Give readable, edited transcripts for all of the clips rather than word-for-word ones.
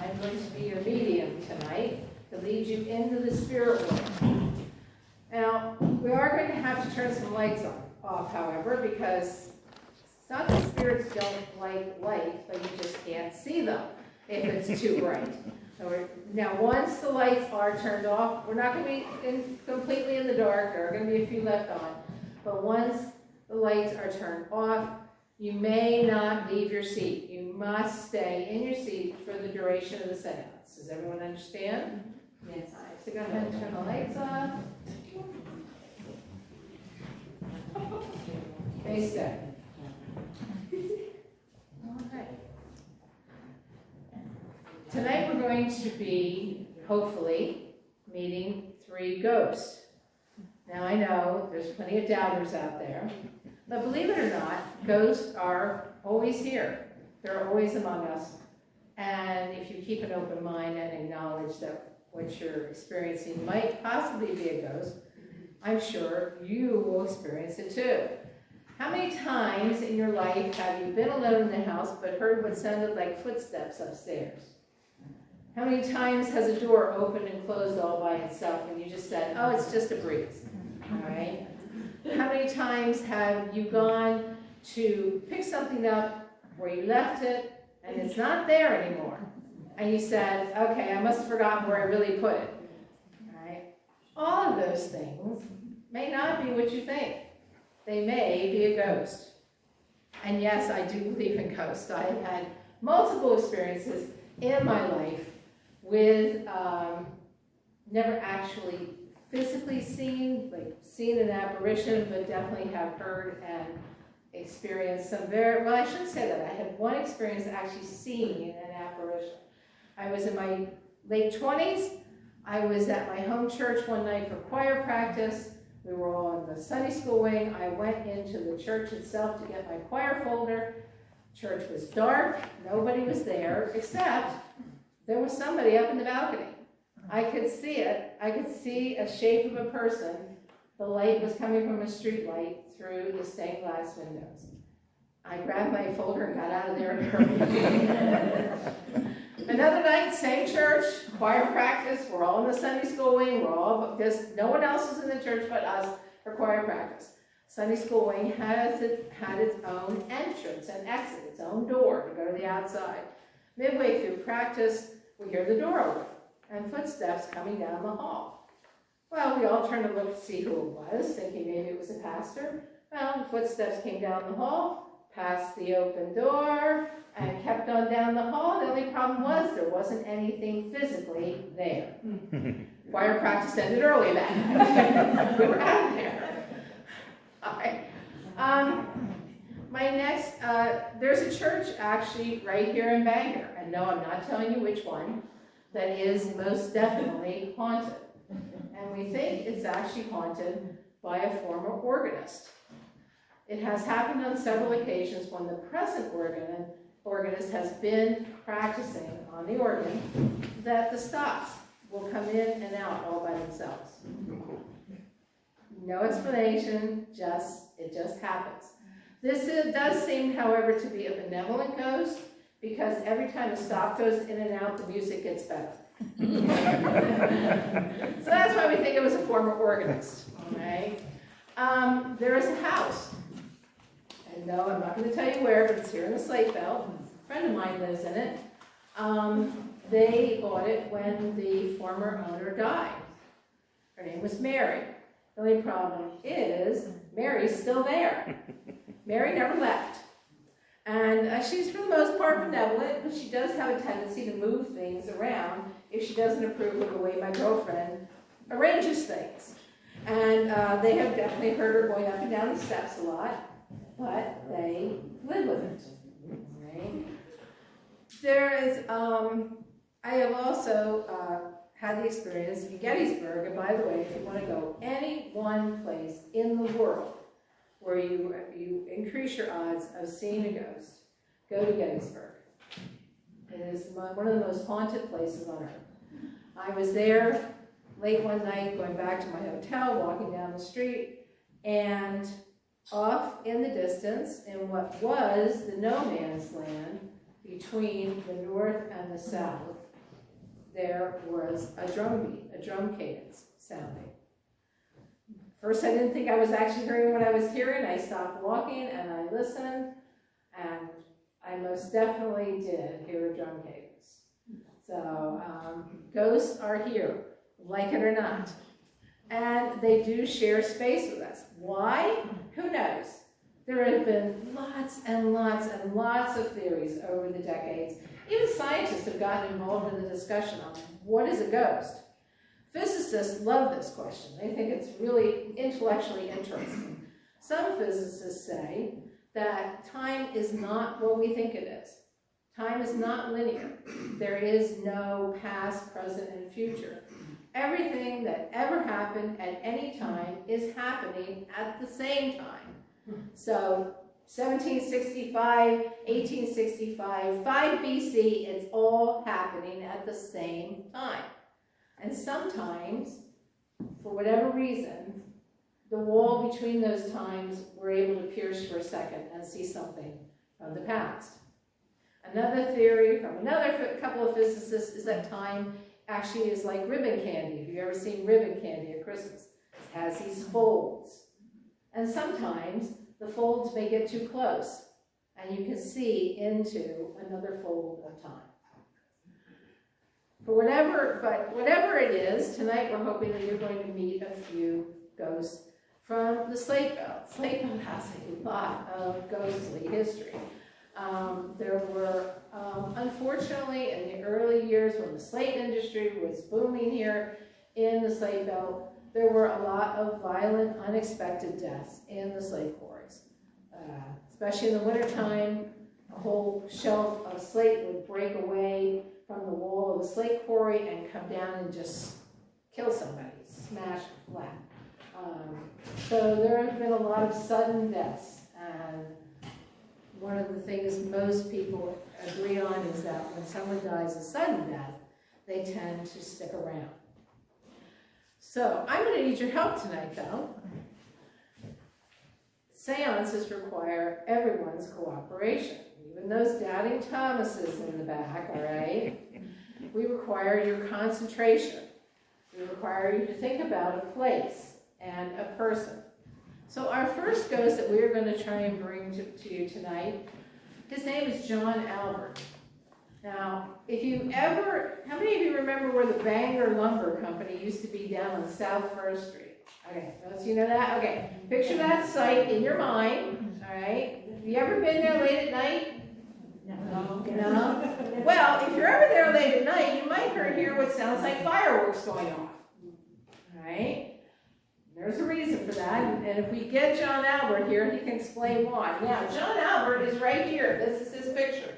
I'm going to be your medium tonight to lead you into the spirit world. Now, we are going to have to turn some lights off, however, because it's not that spirits don't like light, but you just can't see them if it's too bright. Now, once the lights are turned off, we're not going to be completely in the dark. There are going to be a few left on. But once the lights are turned off, you may not leave your seat. You must stay in your seat for the duration of the seance. Does everyone understand? Yes. All right, so go ahead and turn the lights off. Stay steady. All right. Tonight we're going to be, hopefully, meeting 3 ghosts. Now I know there's plenty of doubters out there, but believe it or not, ghosts are always here. They're always among us. And if you keep an open mind and acknowledge that what you're experiencing might possibly be a ghost, I'm sure you will experience it too. How many times in your life have you been alone in the house but heard what sounded like footsteps upstairs? How many times has a door opened and closed all by itself and you just said, oh, it's just a breeze, all right? How many times have you gone to pick something up where you left it and it's not there anymore? And you said, okay, I must have forgotten where I really put it, all right? All of those things may not be what you think. They may be a ghost. And yes, I do believe in ghosts. I've had multiple experiences in my life with never actually physically seen an apparition, but definitely have heard and experienced some well, I shouldn't say that. I had one experience actually seeing an apparition. I was in my late 20s. I was at my home church one night for choir practice. We were all in the Sunday school wing. I went into the church itself to get my choir folder. Church was dark. Nobody was there, except there was somebody up in the balcony. I could see it. I could see a shape of a person. The light was coming from a street light through the stained glass windows. I grabbed my folder and got out of there and hurried. Another night, same church, choir practice. We're all in the Sunday school wing. We're all just, no one else is in the church but us for choir practice. Sunday school wing had its own entrance and exit, its own door to go to the outside. Midway through practice, we hear the door open and footsteps coming down the hall. Well, we all turned to look to see who it was, thinking maybe it was a pastor. Well, the footsteps came down the hall, past the open door, and kept on down the hall. The only problem was there wasn't anything physically there. Choir practice ended early that night. We were out of there. All right. My next, there's a church actually right here in Bangor, and no, I'm not telling you which one, that is most definitely haunted. And we think it's actually haunted by a former organist. It has happened on several occasions when the present organist has been practicing on the organ that the stops will come in and out all by themselves. No explanation, it just happens. This does seem, however, to be a benevolent ghost because every time a stop goes in and out, the music gets better. So that's why we think it was a former organist. All right. There is a house. And no, I'm not going to tell you where, but it's here in the Slate Belt. A friend of mine lives in it. They bought it when the former owner died. Her name was Mary. The only problem is Mary's still there. Mary never left. And she's for the most part benevolent, but she does have a tendency to move things around if she doesn't approve of the way my girlfriend arranges things. And they have definitely heard her going up and down the steps a lot, but they live with it. Right? There is, I have also had the experience in Gettysburg, and by the way, if you want to go any one place in the world where you increase your odds of seeing a ghost, go to Gettysburg. It is one of the most haunted places on earth. I was there late one night going back to my hotel, walking down the street, and off in the distance, in what was the no man's land between the north and the south, there was a drum beat, a drum cadence sounding. First, I didn't think I was actually hearing what I was hearing. I stopped walking and I listened, and I most definitely did hear a drum cadence. So ghosts are here, like it or not. And they do share space with us. Why? Who knows? There have been lots and lots and lots of theories over the decades. Even scientists have gotten involved in the discussion on what is a ghost. Physicists love this question. They think it's really intellectually interesting. Some physicists say that time is not what we think it is. Time is not linear. There is no past, present, and future. Everything that ever happened at any time is happening at the same time. So 1765, 1865, 5 BC, it's all happening at the same time. And sometimes, for whatever reason, the wall between those times we're able to pierce for a second and see something from the past. Another theory from another couple of physicists is that time actually is like ribbon candy. Have you ever seen ribbon candy at Christmas? It has these folds. And sometimes the folds may get too close, and you can see into another fold of time. But whatever it is, tonight we're hoping that you're going to meet a few ghosts from the Slate Belt. Slate Belt has a lot of ghostly history. There were, unfortunately, in the early years when the slate industry was booming here in the Slate Belt, there were a lot of violent, unexpected deaths in the slate quarries. Especially in the wintertime, a whole shelf of slate would break away from the wall of the slate quarry and come down and just kill somebody, smash it flat. So there have been a lot of sudden deaths, and one of the things most people agree on is that when someone dies a sudden death, they tend to stick around. So I'm going to need your help tonight, though. Seances require everyone's cooperation, even those doubting Thomases in the back, all right? We require your concentration. We require you to think about a place and a person. So our first ghost that we're going to try and bring to you tonight, his name is John Albert. Now, if you ever, how many of you remember where the Bangor Lumber Company used to be down on South First Street? Okay, most of you know that? Okay, picture that site in your mind, all right? Have you ever been there late at night? No. No? Well, if you're ever there late at night, you might hear what sounds like fireworks going off, all right? There's a reason for that, and if we get John Albert here, he can explain why. Now, John Albert is right here. This is his picture,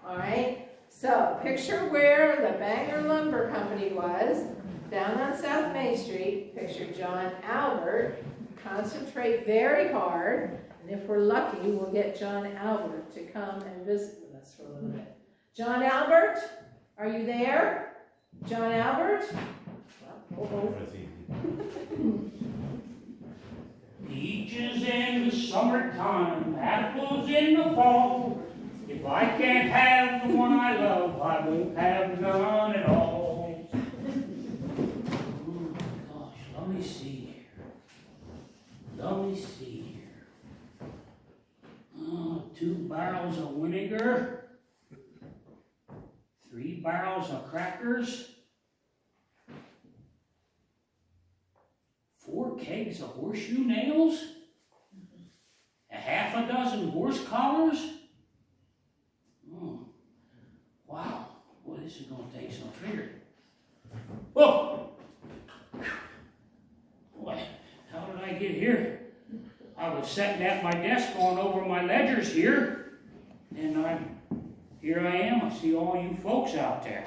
all right? So, picture where the Bangor Lumber Company was, down on South Main Street. Picture John Albert. Concentrate very hard, and if we're lucky, we'll get John Albert to come and visit with us for a little bit. John Albert, are you there? John Albert? Peaches in the summertime, apples in the fall. If I can't have the one I love, I won't have none at all. Oh gosh, let me see here. Let me see here. Oh, 2 barrels of vinegar, 3 barrels of crackers, 4 kegs of horseshoe nails, a half a dozen horse collars. Oh, wow. Boy, this is going to take some figuring. Oh! Boy, how did I get here? I was sitting at my desk going over my ledgers here, and here I am. I see all you folks out there.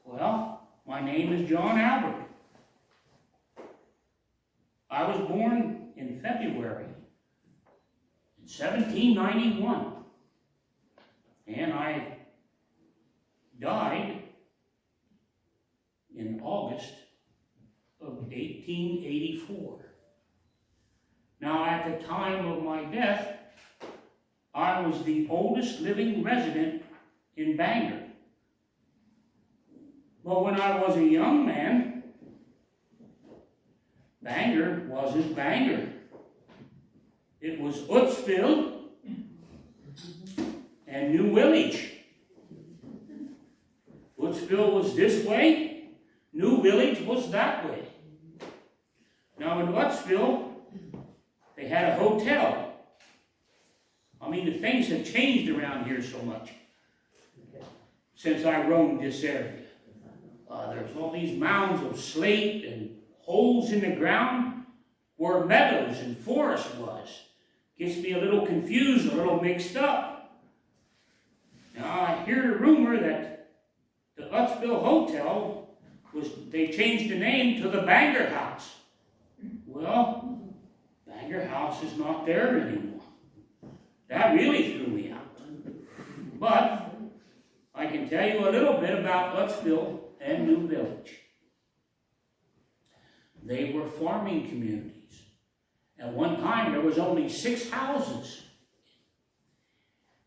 Well, my name is John Albert. I was born in February in 1791, and I died in August of 1884. Now, at the time of my death, I was the oldest living resident in Bangor. But when I was a young man, Bangor wasn't Bangor. It was Huttsville and New Village. Huttsville was this way, New Village was that way. Now in Huttsville, they had a hotel. I mean, the things have changed around here so much since I roamed this area. There's all these mounds of slate and holes in the ground where meadows and forest was. Gets me a little confused, a little mixed up. Now I hear the rumor that the Huttsville Hotel they changed the name to the Bangor House. Well, Bangor House is not there anymore. That really threw me out. But I can tell you a little bit about Huttsville and New Village. They were farming communities. At one time, there was only 6 houses.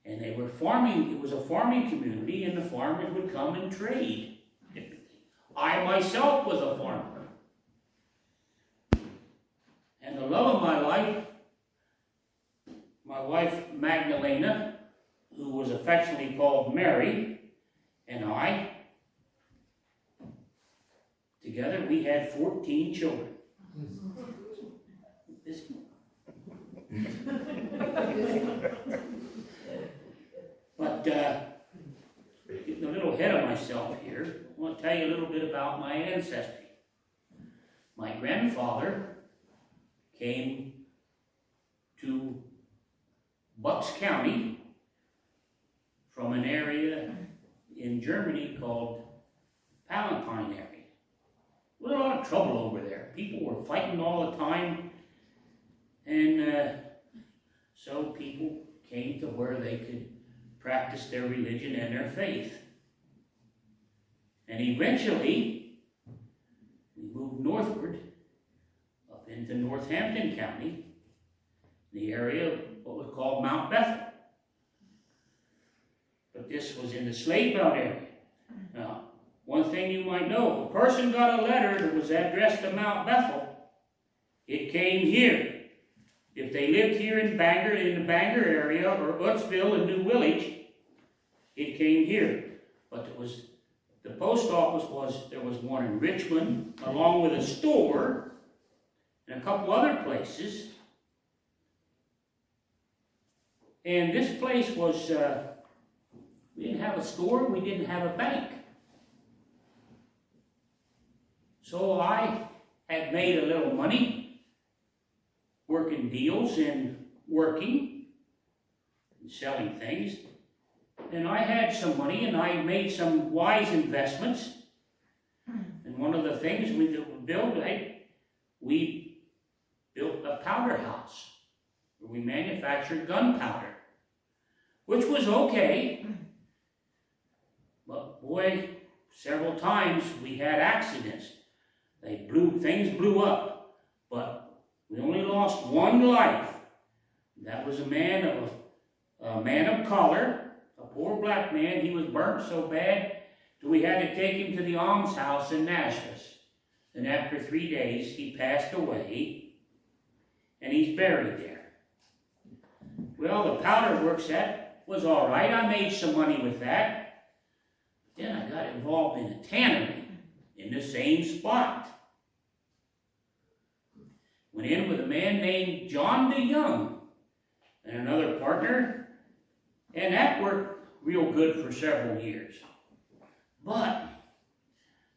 And they were farming, it was a farming community, and the farmers would come and trade. I myself was a farmer. And the love of my wife Magdalena, who was affectionately called Mary, and I, together we had 14 children. But getting a little ahead of myself here, I want to tell you a little bit about my ancestry. My grandfather came to Bucks County from an area in Germany called Palatine area. There was a lot of trouble over there. People were fighting all the time, and so people came to where they could practice their religion and their faith. And eventually, we moved northward up into Northampton County, the area of what was called Mount Bethel. But this was in the Slate Belt area. Now, one thing you might know, if a person got a letter that was addressed to Mount Bethel, it came here. If they lived here in Bangor, in the Bangor area, or Huttsville and New Village, it came here. But the post office there was one in Richmond, along with a store, and a couple other places. And this place was, we didn't have a store, we didn't have a bank. So I had made a little money working deals and working and selling things. And I had some money, and I made some wise investments. And one of the things we built a powder house where we manufactured gunpowder, which was okay. But boy, several times we had accidents. Things blew up, but we only lost one life. That was a man of color, a poor black man. He was burnt so bad that we had to take him to the almshouse in Nashville. And after 3 days, he passed away, and he's buried there. Well, the powder works was all right. I made some money with that. Then I got involved in a tannery in the same spot. Went in with a man named John DeYoung and another partner, and that worked real good for several years. But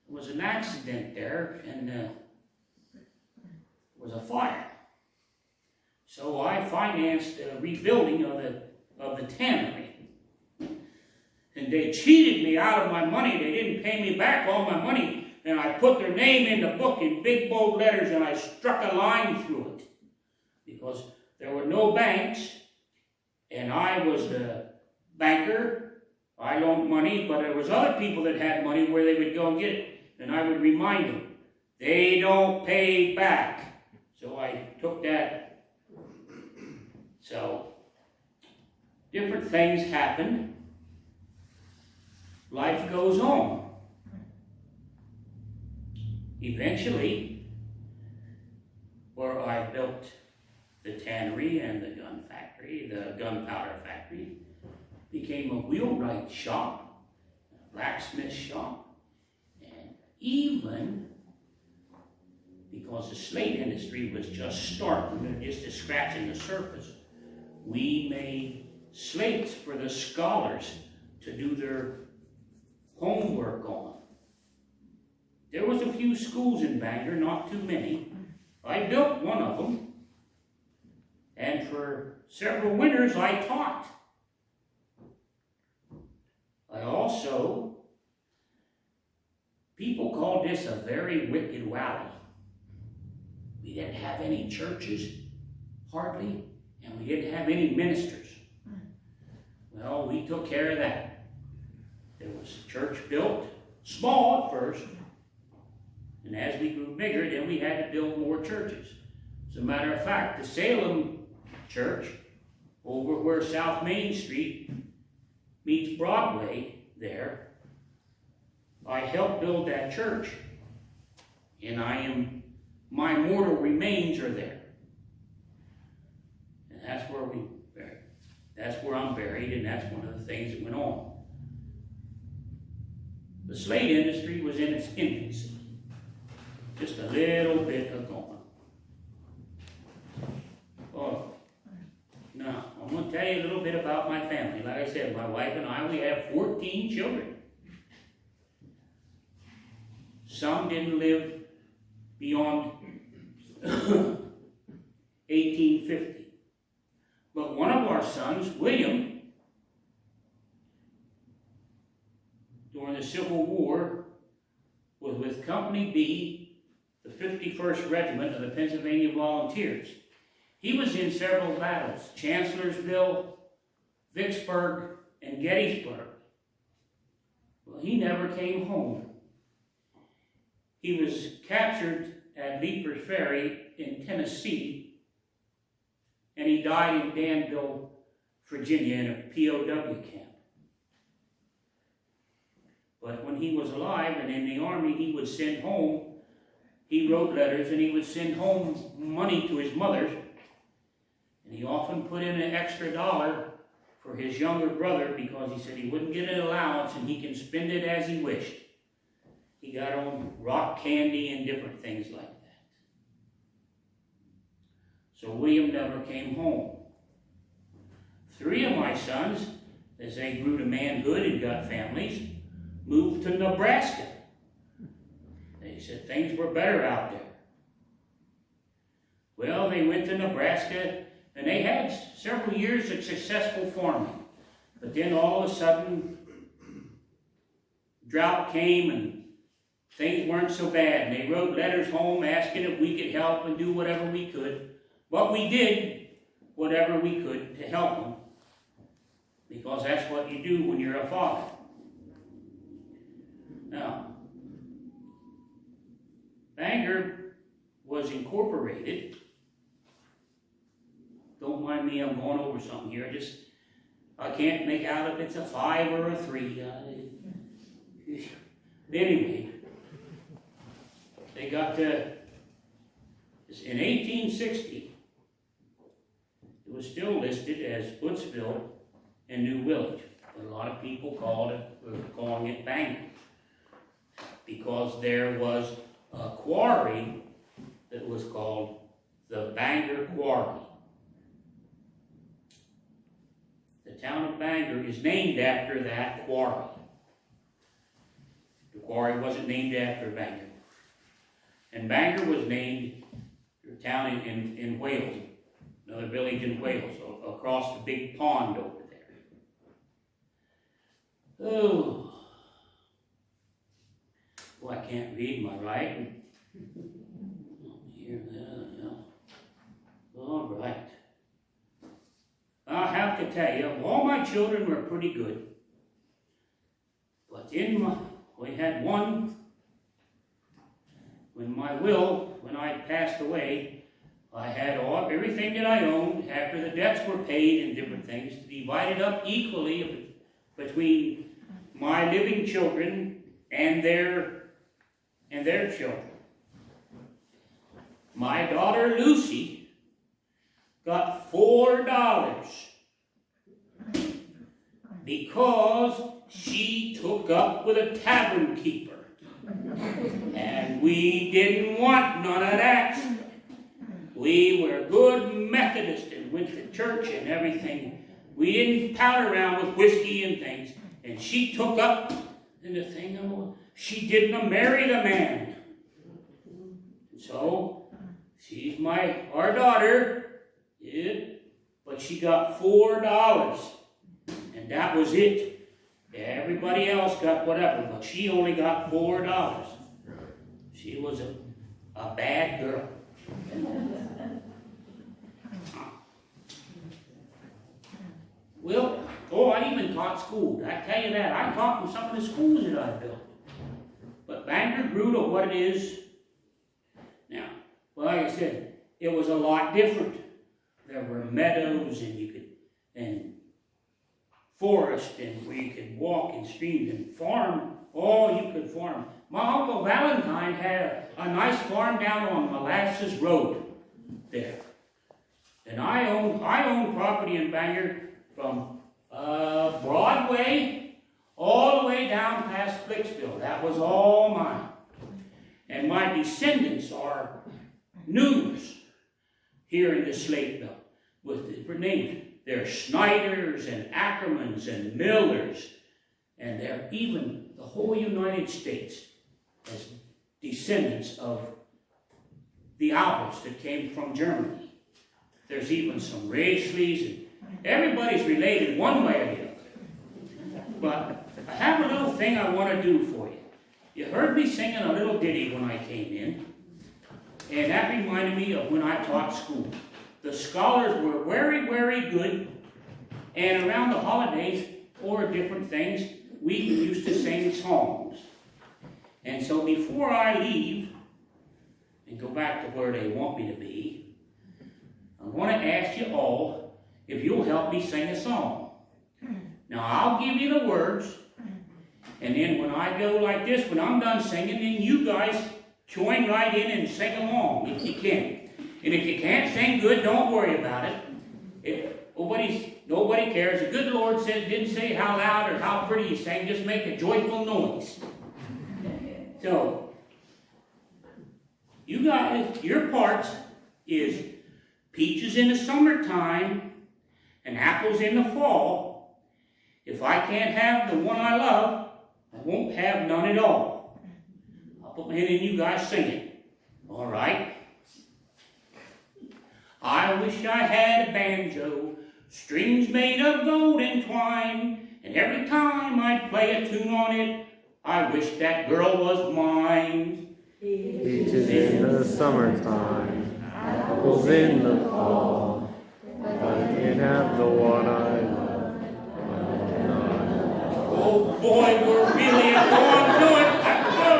there was an accident there, and there was a fire. So I financed the rebuilding of the tannery. And they cheated me out of my money. They didn't pay me back all my money. And I put their name in the book in big bold letters, and I struck a line through it. Because there were no banks, and I was the banker. I loaned money, but there was other people that had money where they would go and get it. And I would remind them, they don't pay back. So I took that. So, different things happened. Life goes on. eventually, where I built the tannery and the gun factory, the gunpowder factory, became a wheelwright shop, a blacksmith shop, and even because the slate industry was just starting, just scratching the surface, we made slates for the scholars to do their homework on. There was a few schools in Bangor, not too many. I built one of them, and for several winters I taught. I also, people called this a very wicked valley. We didn't have any churches, hardly, and we didn't have any ministers. Well, we took care of that. There was a church built, small at first, and as we grew bigger, then we had to build more churches. As a matter of fact, the Salem church, over where South Main Street meets Broadway there, I helped build that church. And my mortal remains are there. And that's where I'm buried, and that's one of the things that went on. The slate industry was in its infancy. Just a little bit of gone. Oh, now, I'm going to tell you a little bit about my family. Like I said, my wife and I, we have 14 children. Some didn't live beyond 1850. But one of our sons, William, during the Civil War, was with Company B, the 51st Regiment of the Pennsylvania Volunteers. He was in several battles, Chancellorsville, Vicksburg, and Gettysburg. Well, he never came home. He was captured at Leaper's Ferry in Tennessee, and he died in Danville, Virginia, in a POW camp. But when he was alive and in the Army, he would send home, he wrote letters, and he would send home money to his mother, and he often put in an extra $1 for his younger brother because he said he wouldn't get an allowance and he can spend it as he wished. He got on rock candy and different things like that. So William never came home. 3 of my sons, as they grew to manhood and got families, moved to Nebraska. They said things were better out there. Well, they went to Nebraska, and they had several years of successful farming. But then all of a sudden, drought came and things weren't so bad. And they wrote letters home asking if we could help and do whatever we could. But we did whatever we could to help them, because that's what you do when you're a father. Now, Bangor was incorporated. Don't mind me, I'm going over something here. I can't make out if it's a 5 or a 3. Anyway, they got to, in 1860, it was still listed as Huttsville and New Village. But a lot of people were calling it Bangor, because there was a quarry that was called the Bangor Quarry. The town of Bangor is named after that quarry. The quarry wasn't named after Bangor. And Bangor was named a town in Wales, another village in Wales, across the big pond over there. Oh. Well, I can't read my writing. Here, yeah. All right. I have to tell you, all my children were pretty good. But we had one, when I passed away, I had everything that I owned, after the debts were paid and different things, divided up equally between my living children and their children. my daughter Lucy got $4 because she took up with a tavern keeper. And we didn't want none of that. We were good Methodists and went to church and everything. We didn't pal around with whiskey and things. And she took up in the thing, she didn't marry the man. So, she's our daughter, yeah, but she got $4. And that was it. Everybody else got whatever, but she only got $4. She was a bad girl. Well, I even taught school. I tell you that. I taught in some of the schools that I built. But Bangor grew to what it is now. Well, like I said, it was a lot different. There were meadows and forest, and where you could walk in streams and farm. Oh, you could farm. My Uncle Valentine had a nice farm down on Molasses Road there. And I owned property in Bangor from Broadway all the way down past Flicksville. That was all mine. And my descendants are numerous here in the Slate Belt with different names. They're Snyders and Ackermans and Millers, and they're even the whole United States as descendants of the Alberts that came from Germany. There's even some Rachleys, and everybody's related one way or the other. But I have a little thing I want to do for you. You heard me singing a little ditty when I came in, and that reminded me of when I taught school. The scholars were very, very good, and around the holidays or different things, we used to sing songs. And so before I leave and go back to where they want me to be, I want to ask you all if you'll help me sing a song. Now, I'll give you the words, and then when I go like this, when I'm done singing, then you guys join right in and sing along if you can. And if you can't sing good, don't worry about it. Nobody cares. The good Lord didn't say how loud or how pretty you sang. Just make a joyful noise. So, you guys, your parts is peaches in the summertime and apples in the fall. If I can't have the one I love, I won't have none at all. I'll put my hand in, you guys sing it. All right? I wish I had a banjo, strings made of golden twine, and every time I'd play a tune on it, I wish that girl was mine. Peaches in the summertime, apples in the fall. If I can't have the one I love, Oh boy, we're really going to it. Let's go.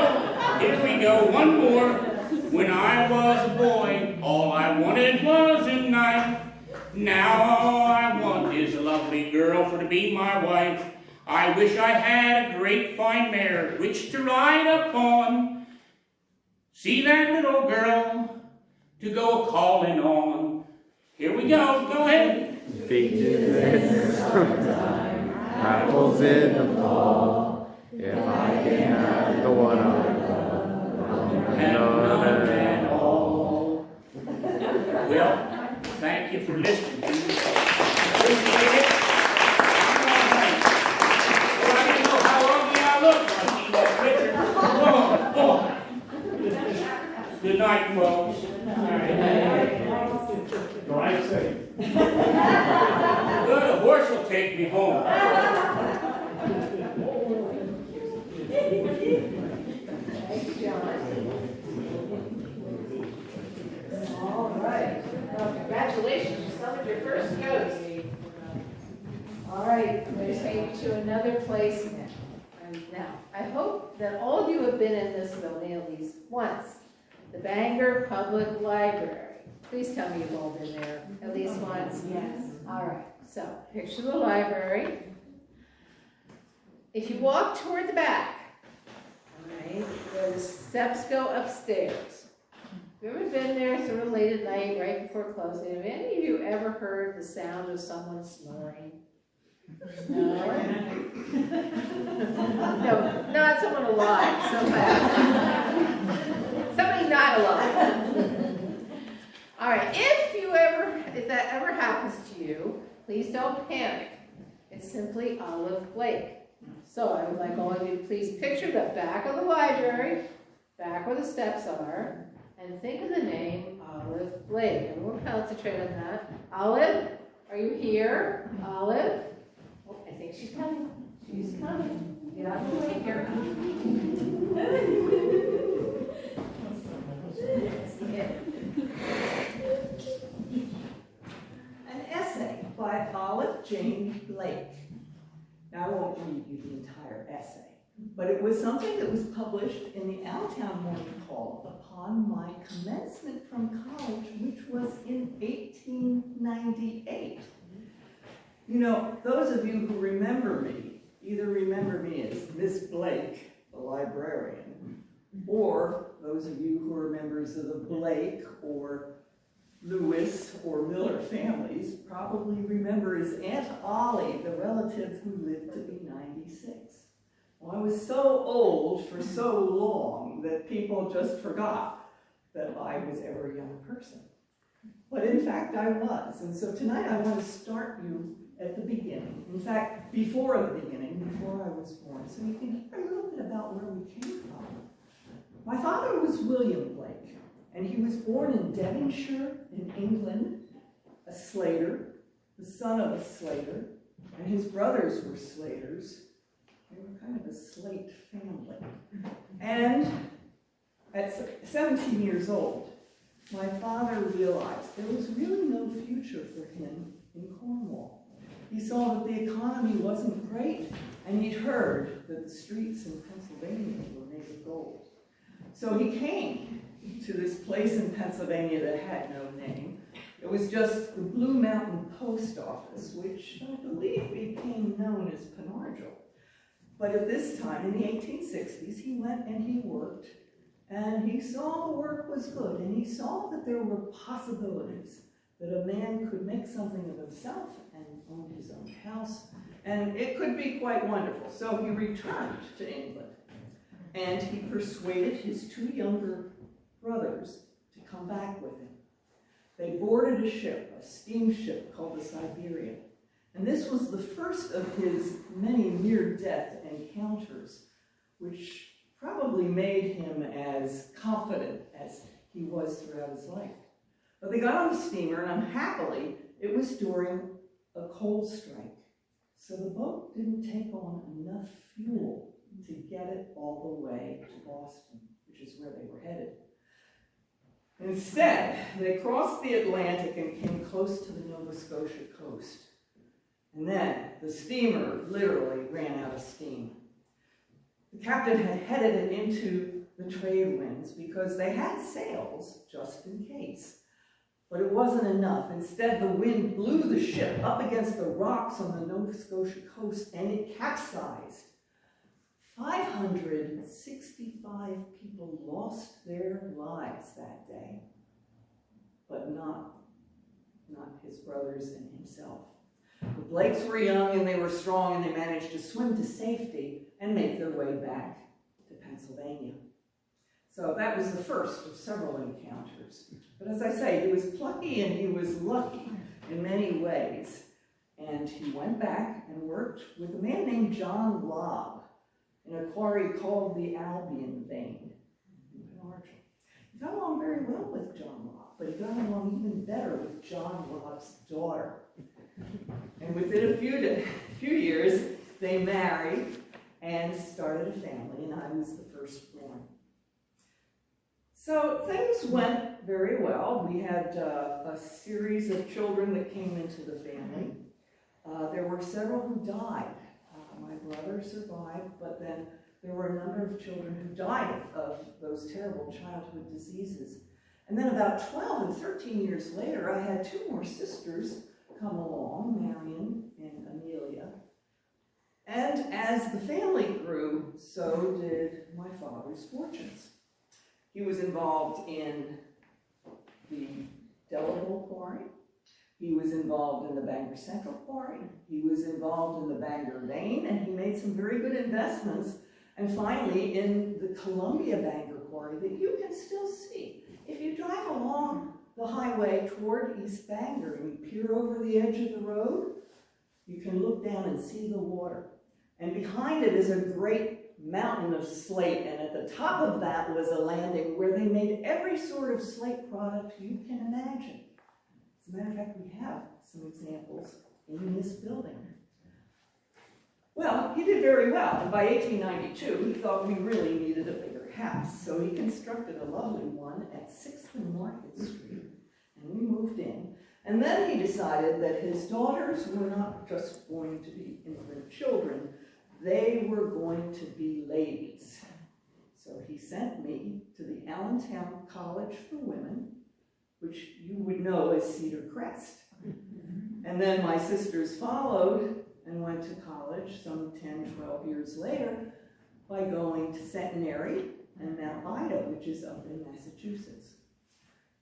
Here we go. One more. When I was a boy, all I wanted was a knife. Now all I want is a lovely girl for to be my wife. I wish I had a great fine mare which to ride upon. See that little girl to go calling on. Here we go. Go ahead. peaches in the summertime, apples in the fall. If I can have the one I love, And none at all. Well, thank you for listening to me. Appreciate it. Well, I didn't know how ugly I looked when I seen that picture. Oh, boy. Good night, folks. Drive safe. Good, a horse will take me home. Thank you, John. All right. Well, congratulations, you summoned your first ghost. All right, I'm going to take you to another place now. Now, I hope that all of you have been in this building at least once. The Bangor Public Library. Please tell me you've all been there at least once. Yes. All right, so picture the library. If you walk toward the back, all right, where the steps go upstairs, Have you ever been there sort of late at night, right before closing? Have any of you ever heard the sound of someone snoring? No? No, not someone alive, somebody not alive. All right, if that ever happens to you, please don't panic. It's simply Olive Blake. So I would like all of you to please picture the back of the library, back where the steps are, and think of the name Olive Blake. And we'll concentrate on that. Olive, are you here? Olive? Oh, I think she's coming. She's coming. Get out of the way here. An essay by Olive Jane Blake. Now, I won't read you the entire essay, but it was something that was published in the Allentown Morning Call upon my commencement from college, which was in 1898. You know, those of you who remember me, either remember me as Miss Blake, the librarian, or those of you who are members of the Blake or Lewis or Miller families probably remember as Aunt Ollie, the relative who lived to be 96. Well, I was so old for so long that people just forgot that I was ever a young person. But in fact, I was. And so tonight I want to start you at the beginning. In fact, before the beginning, before I was born, so you can hear a little bit about where we came from. My father was William Blake, and he was born in Devonshire in England, a Slater, the son of a Slater, and his brothers were Slaters. They were kind of a Slate family. And at 17 years old, my father realized there was really no future for him in Cornwall. He saw that the economy wasn't great, and he'd heard that the streets in Pennsylvania were made of gold. So he came to this place in Pennsylvania that had no name. It was just the Blue Mountain Post Office, which I believe became known as Penargil. But at this time, in the 1860s, he went and he worked, and he saw the work was good, and he saw that there were possibilities, that a man could make something of himself and own his own house, and it could be quite wonderful. So he returned to England, and he persuaded his two younger brothers to come back with him. They boarded a ship, a steamship called the Siberian. And this was the first of his many near-death encounters, which probably made him as confident as he was throughout his life. But they got on the steamer, and unhappily, it was during a coal strike. So the boat didn't take on enough fuel to get it all the way to Boston, which is where they were headed. Instead, they crossed the Atlantic and came close to the Nova Scotia coast. And then the steamer literally ran out of steam. The captain had headed it into the trade winds because they had sails just in case. But it wasn't enough. Instead, the wind blew the ship up against the rocks on the Nova Scotia coast, and it capsized. 565 people lost their lives that day, but not his brothers and himself. The Blakes were young and they were strong, and they managed to swim to safety and make their way back to Pennsylvania. So that was the first of several encounters. But as I say, he was plucky and he was lucky in many ways. And he went back and worked with a man named John Lobb in a quarry called the Albion Vein in Penargil. He got along very well with John Lobb, but he got along even better with John Lobb's daughter. And within a few years, they married and started a family, and I was the firstborn. So things went very well. We had a series of children that came into the family. There were several who died. My brother survived, but then there were a number of children who died of those terrible childhood diseases. And then about 12 and 13 years later, I had two more sisters come along, Marion and Amelia. And as the family grew, so did my father's fortunes. He was involved in the Delaware Quarry. He was involved in the Bangor Central Quarry. He was involved in the Bangor Vein, and he made some very good investments. And finally, in the Columbia Bangor Quarry that you can still see. If you drive along the highway toward East Bangor and you peer over the edge of the road, you can look down and see the water. And behind it is a great mountain of slate, and at the top of that was a landing where they made every sort of slate product you can imagine. As a matter of fact, we have some examples in this building. Well, he did very well, and by 1892, he thought we really needed a bigger house, so he constructed a lovely one at 6th and Market Street, and we moved in. And then he decided that his daughters were not just going to be infant children, they were going to be ladies. So he sent me to the Allentown College for Women, which you would know as Cedar Crest. And then my sisters followed and went to college some 10, 12 years later by going to Centenary and Mount Ida, which is up in Massachusetts.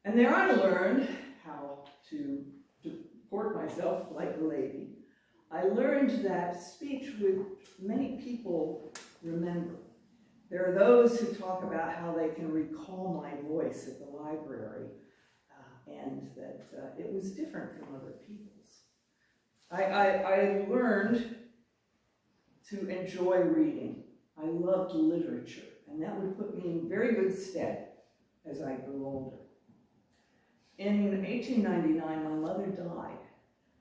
And there I learned how to deport myself like a lady. I learned that speech which many people remember. There are those who talk about how they can recall my voice at the library, and that it was different from other people's. I learned to enjoy reading. I loved literature, and that would put me in very good stead as I grew older. In 1899, my mother died,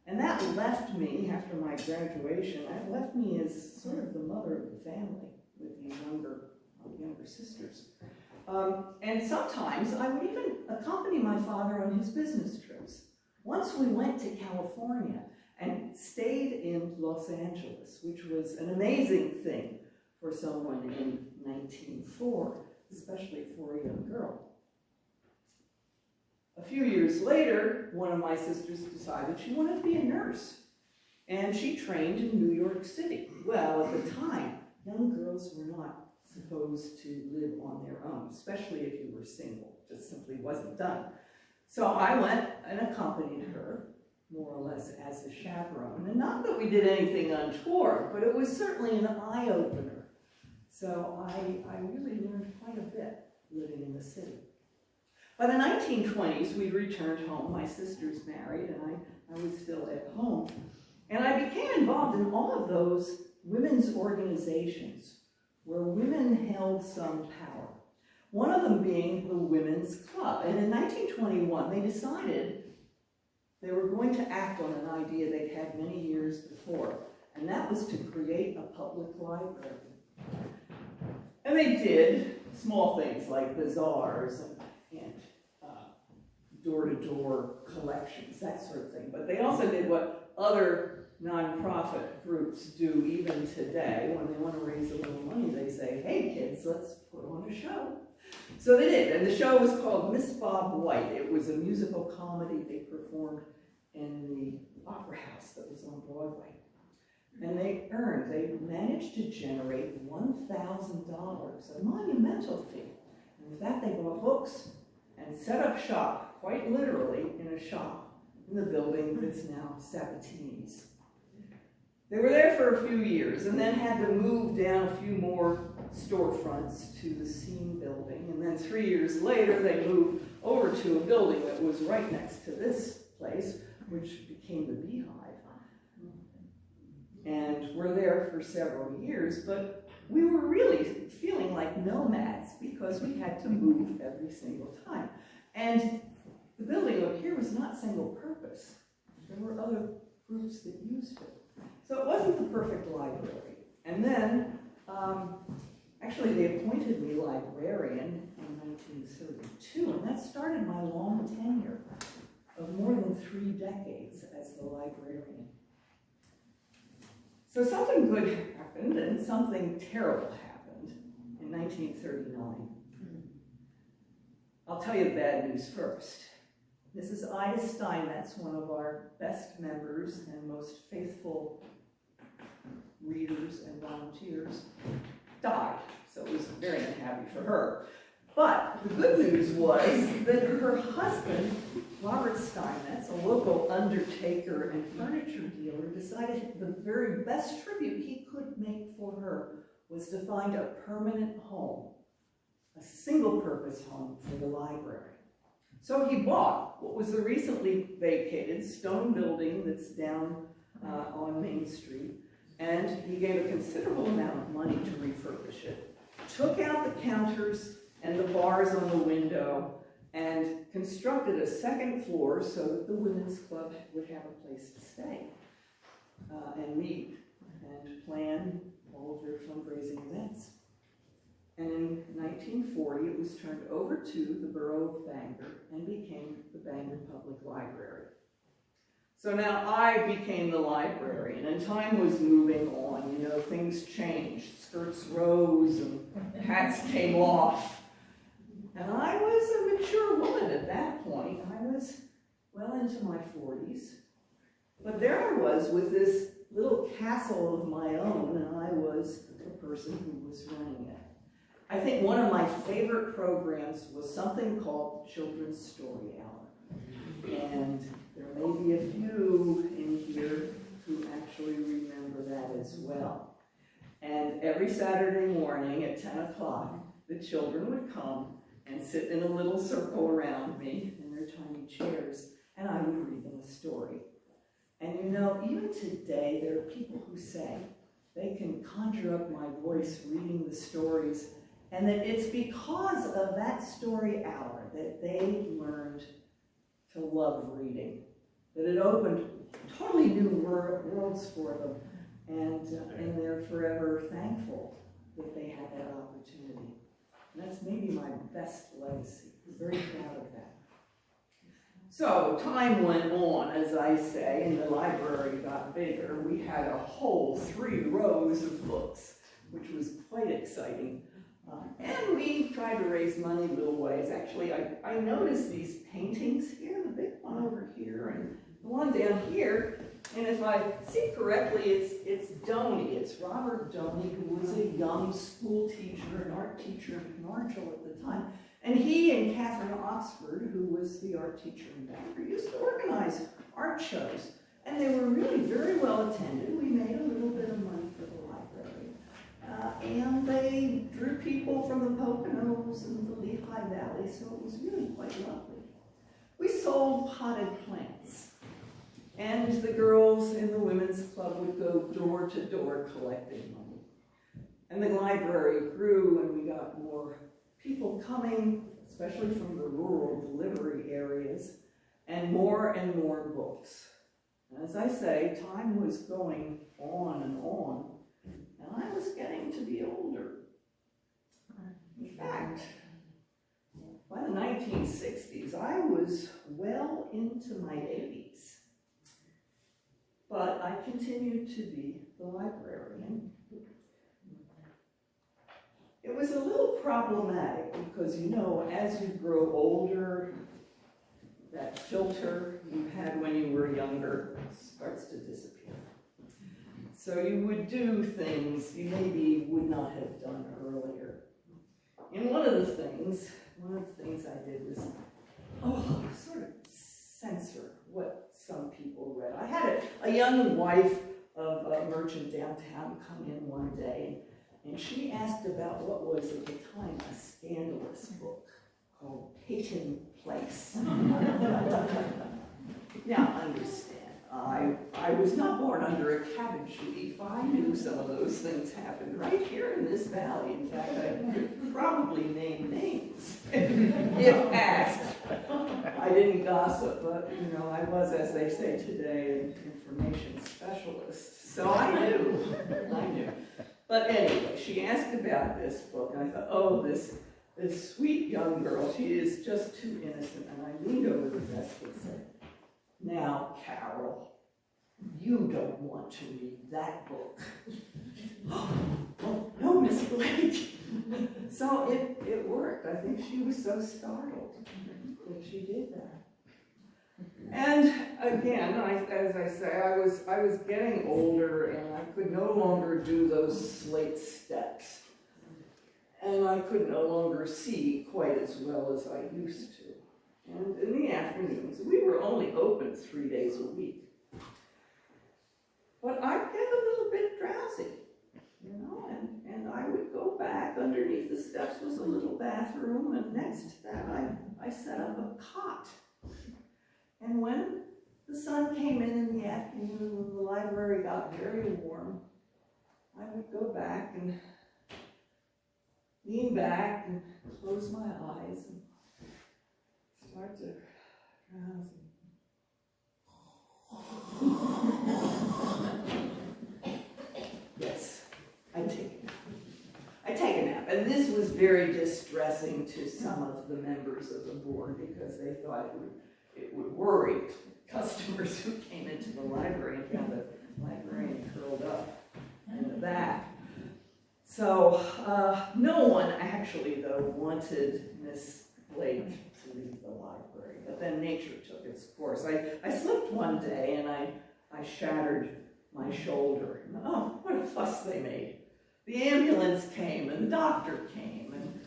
and that left me, after my graduation, it left me as sort of the mother of the family with these younger sisters. And sometimes I would even accompany my father on his business trips. Once we went to California and stayed in Los Angeles, which was an amazing thing for someone in 1904, especially for a young girl. A few years later, one of my sisters decided she wanted to be a nurse, and she trained in New York City. Well, at the time, young girls were not supposed to live on their own, especially if you were single. It just simply wasn't done. So I went and accompanied her, more or less as a chaperone. And not that we did anything untoward, but it was certainly an eye-opener. So I really learned quite a bit living in the city. By the 1920s, we'd returned home. My sisters married, and I was still at home. And I became involved in all of those women's organizations where women held some power. One of them being the Women's Club. And in 1921, they decided they were going to act on an idea they'd had many years before, and that was to create a public library. And they did small things like bazaars and door-to-door collections, that sort of thing. But they also did what other nonprofit groups do even today. When they want to raise a little money, they say, hey kids, let's put on a show. So they did, and the show was called Miss Bob White. It was a musical comedy they performed in the Opera House that was on Broadway. And they managed to generate $1,000, a monumental fee. And with that, they bought books and set up shop, quite literally, in a shop in the building that's now Sabatini's. They were there for a few years and then had to move down a few more storefronts to the Scene building. And then 3 years later, they moved over to a building that was right next to this place, which became the Beehive. And we're there for several years, but we were really feeling like nomads because we had to move every single time. And the building up here was not single purpose. There were other groups that used it. So it wasn't the perfect library. And then, actually they appointed me librarian in 1932, and that started my long tenure of more than 3 decades as the librarian. So something good happened and something terrible happened in 1939. I'll tell you the bad news first. Mrs. Ida Steinmetz, one of our best members and most faithful readers and volunteers, died. So it was very unhappy for her. But the good news was that her husband, Robert Steinmetz, a local undertaker and furniture dealer, decided the very best tribute he could make for her was to find a permanent home, a single-purpose home for the library. So he bought what was the recently vacated stone building that's down on Main Street, and he gave a considerable amount of money to refurbish it, took out the counters and the bars on the window, and constructed a second floor so that the women's club would have a place to stay and meet and plan all of their fundraising events. And in 1940, it was turned over to the Borough of Bangor and became the Bangor Public Library. So now I became the librarian, and time was moving on. You know, things changed. Skirts rose and hats came off. And I was a mature woman at that point. I was well into my 40s. But there I was with this little castle of my own, and I was the person who was running it. I think one of my favorite programs was something called Children's Story Hour. And there may be a few in here who actually remember that as well. And every Saturday morning at 10 o'clock, the children would come and sit in a little circle around me in their tiny chairs, and I would read them a story. And you know, even today, there are people who say they can conjure up my voice reading the stories, and that it's because of that story hour that they learned to love reading, that it opened totally new worlds for them, and they're forever thankful that they had that opportunity. And that's maybe my best legacy. I'm very proud of that. So time went on, as I say, and the library got bigger. We had a whole 3 rows of books, which was quite exciting. And we tried to raise money little ways. Actually, I noticed these paintings here, the big one over here, and the one down here. And if I see correctly, it's Doney. It's Robert Doney, who was a young school teacher, an art teacher in Marshall at the time. And he and Catherine Oxford, who was the art teacher in Bangor, used to organize art shows. And they were really very well attended. We made a little bit of money for the library. And they drew people from the Poconos and the Lehigh Valley, so it was really quite lovely. We sold potted plants. And the girls in the women's club would go door to door collecting money. And the library grew, and we got more people coming, especially from the rural delivery areas, and more books. And as I say, time was going on, and I was getting to be older. In fact, by the 1960s, I was well into my 80s. But I continued to be the librarian. It was a little problematic because, you know, as you grow older, that filter you had when you were younger starts to disappear. So you would do things you maybe would not have done earlier. And one of the things I did was, sort of censor what some people read. I had a young wife of a merchant downtown come in one day, and she asked about what was at the time a scandalous book called Peyton Place. Now, understand, I was not born under a cabbage leaf. I knew some of those things happened right here in this valley. In fact, I could probably name names if asked. I didn't gossip, but you know, I was, as they say today, an information specialist. So I knew. But anyway, she asked about this book, and I thought, oh, this sweet young girl, she is just too innocent. And I leaned over the desk and said, now, Carol, you don't want to read that book. Oh, no, Miss Blake. So it worked. I think she was so startled that she did that. And again, as I say, I was getting older, and I could no longer do those slate steps. and I could no longer see quite as well as I used to. And in the afternoons, we were only open 3 days a week. But I'd get a little bit drowsy, you know, and I would go back. Underneath the steps was a little bathroom, and next to that I set up a cot. And when the sun came in the afternoon, when the library got very warm, I would go back and lean back and close my eyes and start to drowse. Yes, I'd take a nap. I'd take a nap. And this was very distressing to some of the members of the board because they thought it would worry customers who came into the library and found the librarian curled up in the back. So no one actually, though, wanted Miss Blake to leave the library. But then nature took its course. I slipped one day and I shattered my shoulder. Oh, what a fuss they made. The ambulance came and the doctor came and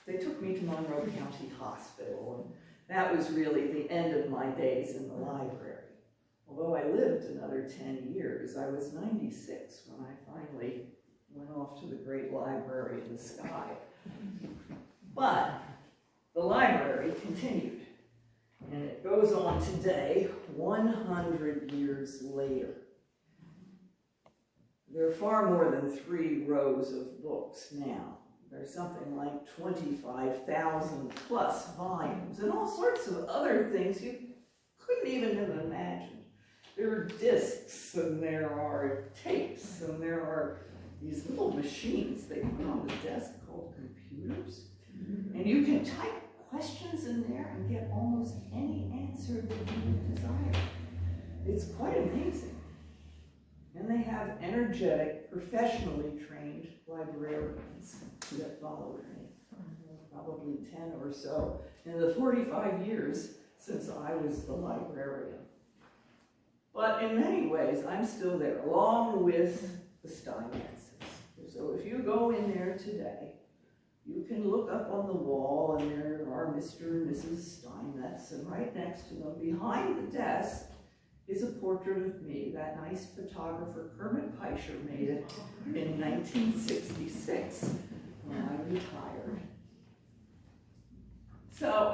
they took me to Monroe County Hospital, and that was really the end of my days in the library. Although I lived another 10 years, I was 96 when I finally went off to the great library in the sky. But the library continued, and it goes on today, 100 years later. There are far more than 3 rows of books now. There's something like 25,000 plus volumes and all sorts of other things you couldn't even have imagined. There are discs and there are tapes and there are these little machines they put on the desk called computers. And you can type questions in there and get almost any answer that you would desire. It's quite amazing. And they have energetic, professionally trained librarians that followed me, probably 10 or so, in the 45 years since I was the librarian. But in many ways, I'm still there, along with the Steinmetzes. So if you go in there today, you can look up on the wall, and there are Mr. and Mrs. Steinmetz, and right next to them, behind the desk, is a portrait of me. That nice photographer Kermit Peischer made it in 1966 when I retired. So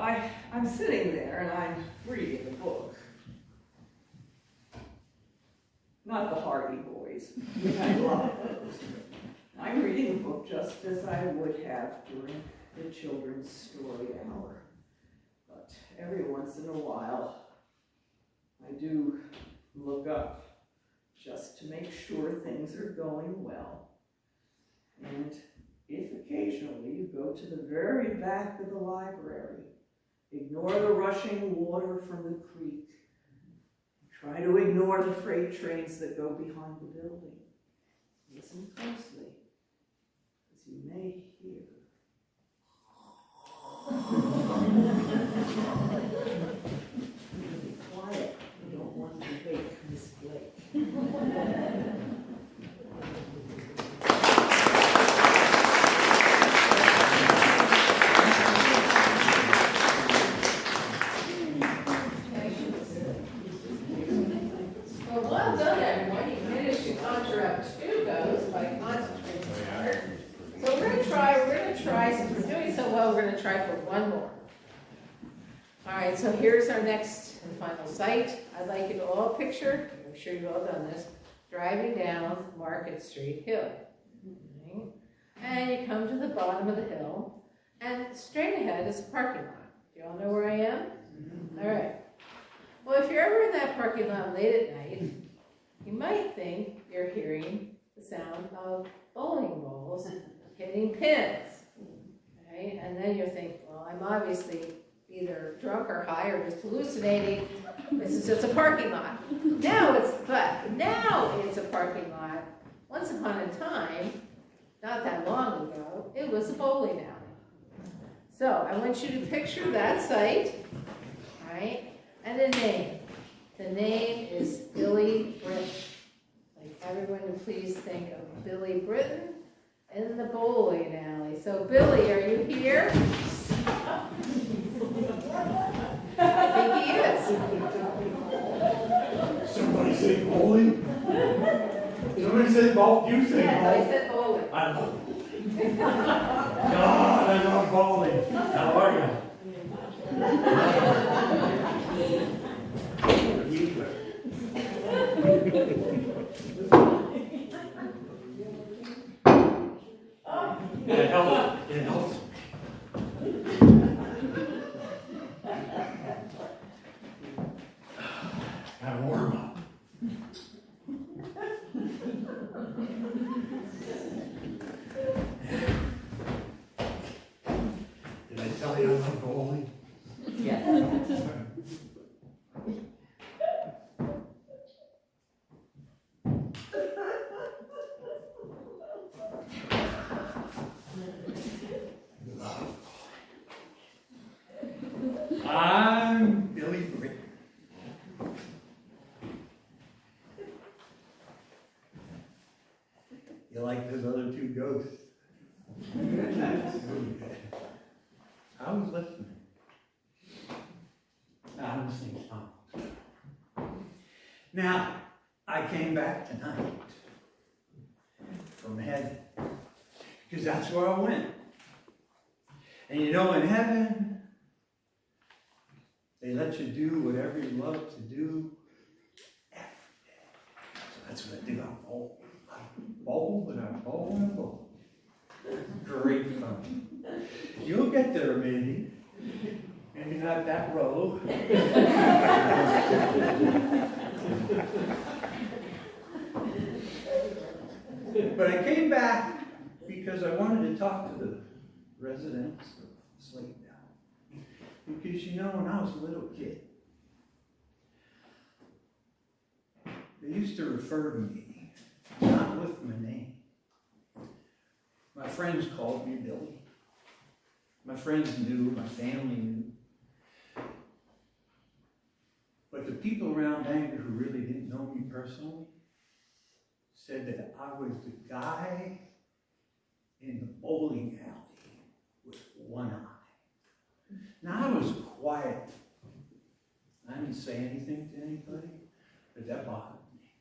I'm sitting there and I'm reading a book. Not the Hardy Boys. We had a lot of those. I'm reading a book just as I would have during the children's story hour. But every once in a while, I do look up just to make sure things are going well. And if occasionally you go to the very back of the library, ignore the rushing water from the creek, try to ignore the freight trains that go behind the building. Listen closely, because you may hear. Be quiet. I don't want to wake Miss Blake. Well, well done, everyone. You managed to conjure up 2 ghosts by concentrating hard. So we're gonna try, since we're doing so well, we're gonna try for one more. All right, so here's our next and final site. I'd like you to all picture, I'm sure you've all done this, driving down Market Street Hill. Okay. And you come to the bottom of the hill, and straight ahead is a parking lot. Do you all know where I am? All right. Well, if you're ever in that parking lot late at night, you might think you're hearing the sound of bowling balls hitting pins. Okay? And then you think, well, I'm obviously either drunk or high or just hallucinating. This is just a parking lot. Now it's a parking lot. Once upon a time, not that long ago, it was a bowling alley. So I want you to picture that site, right? And the name. The name is Billy Britton. Like everyone, please think of Billy Britton in the bowling alley. So Billy, are you here? I think he is. Somebody say bowling? Somebody say ball? You say Yes, I bowling? said bowling. I love bowling. God, I love bowling. How are you? It helps. It helps. Gotta warm up. Did I tell you I love bowling? I'm Billy Brick. You like those other two ghosts? I was listening. I was thinking, now, I came back tonight from heaven, because that's where I went. And you know, in heaven, they let you do whatever you love to do every day. So that's what I do. I bowl. I bowl, and I bowl, and I bowl. Great fun. You'll get there, Mindy. Maybe not that row. But I came back because I wanted to talk to the residents of Slate Belt. Because you know, when I was a little kid, they used to refer to me, not with my name. My friends called me Billy. My friends knew, my family knew. But the people around Bangor who really didn't know me personally said that I was the guy in the bowling alley with one eye. Now, I was quiet. I didn't say anything to anybody, but that bothered me.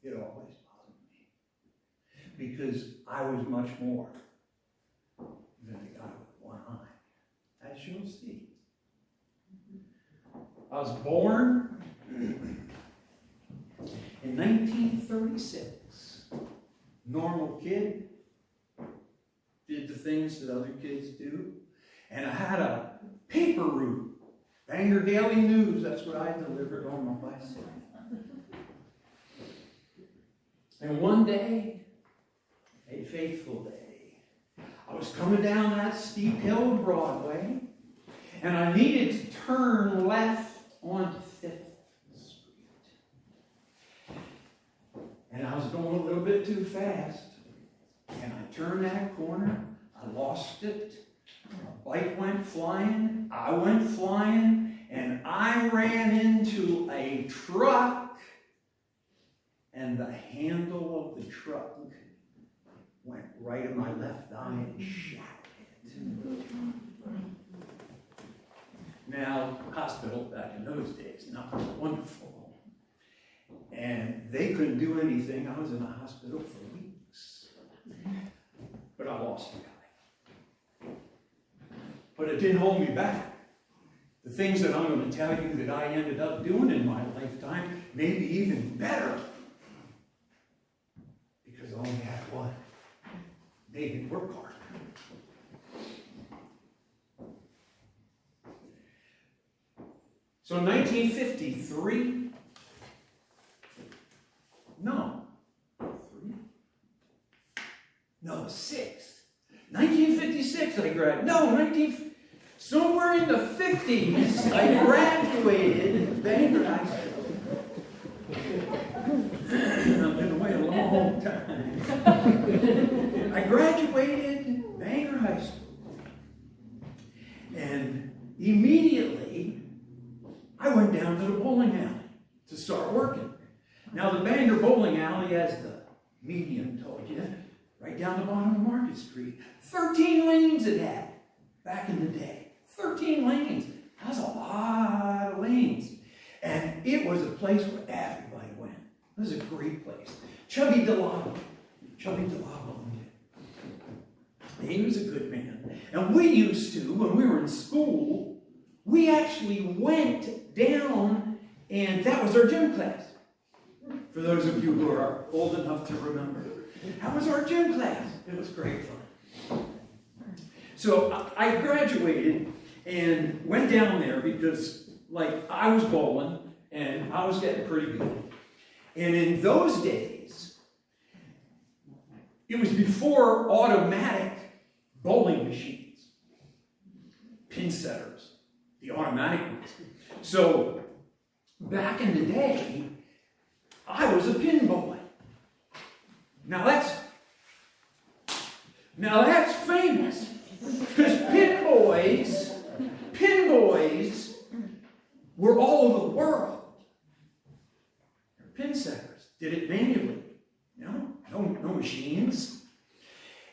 It always bothered me. Because I was much more than the guy with one eye, as you'll see. I was born in 1936. Normal kid, did the things that other kids do. And I had a paper route, Bangor Daily News, that's what I delivered on my bicycle. And one day, a fateful day, I was coming down that steep hill of Broadway, and I needed to turn left on 5th Street. And I was going a little bit too fast, and I turned that corner, I lost it, my bike went flying, I went flying, and I ran into a truck, and the handle of the truck went right in my left eye and shattered it. Now, hospital back in those days, not wonderful. And they couldn't do anything. I was in the hospital for weeks. But I lost the guy. But it didn't hold me back. The things that I'm going to tell you that I ended up doing in my lifetime may be even better. Because I only had one. They didn't work hard. So in 1953, six. 1956 I graduated. Somewhere in the 50s, I graduated Bangor High School. I've been away a long time. I graduated Bangor High School. And immediately, I went down to the bowling alley to start working. Now, the Bangor bowling alley, as the medium told you, right down the bottom of Market Street. 13 lanes it had back in the day. 13 lanes. That's a lot of lanes. And it was a place where everybody went. It was a great place. Chubby Delabo owned it. He was a good man. And we used to, when we were in school, we actually went down, and that was our gym class. For those of you who are old enough to remember. That was our gym class. It was great fun. So I graduated and went down there because, like, I was bowling and I was getting pretty good. And in those days, it was before automatic bowling machines, pin setters, the automatic ones. So back in the day, I was a pin boy. Now that's famous, because pin boys were all over the world. Pin setters did it manually, no machines,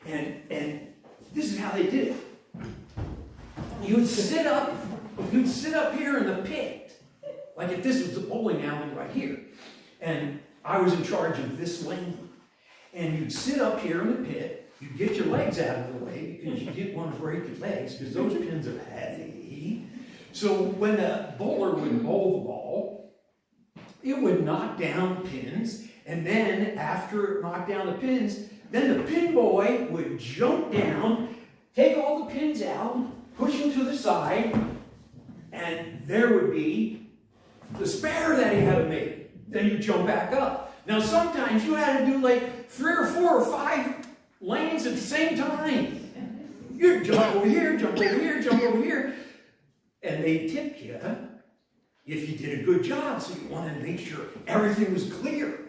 and this is how they did it. You'd sit up here in the pit, like if this was the bowling alley right here, and I was in charge of this lane. And you'd sit up here in the pit, you'd get your legs out of the way because you didn't want to break your legs because those pins are heavy. So when the bowler would bowl the ball, it would knock down pins, and then after it knocked down the pins, then the pin boy would jump down, take all the pins out, push them to the side, and there would be the spare that he had to make. Then you jump back up. Now sometimes you had to do like 3 or 4 or 5 lanes at the same time. You'd jump over here, jump over here, jump over here. And they tipped you if you did a good job, so you wanted to make sure everything was clear.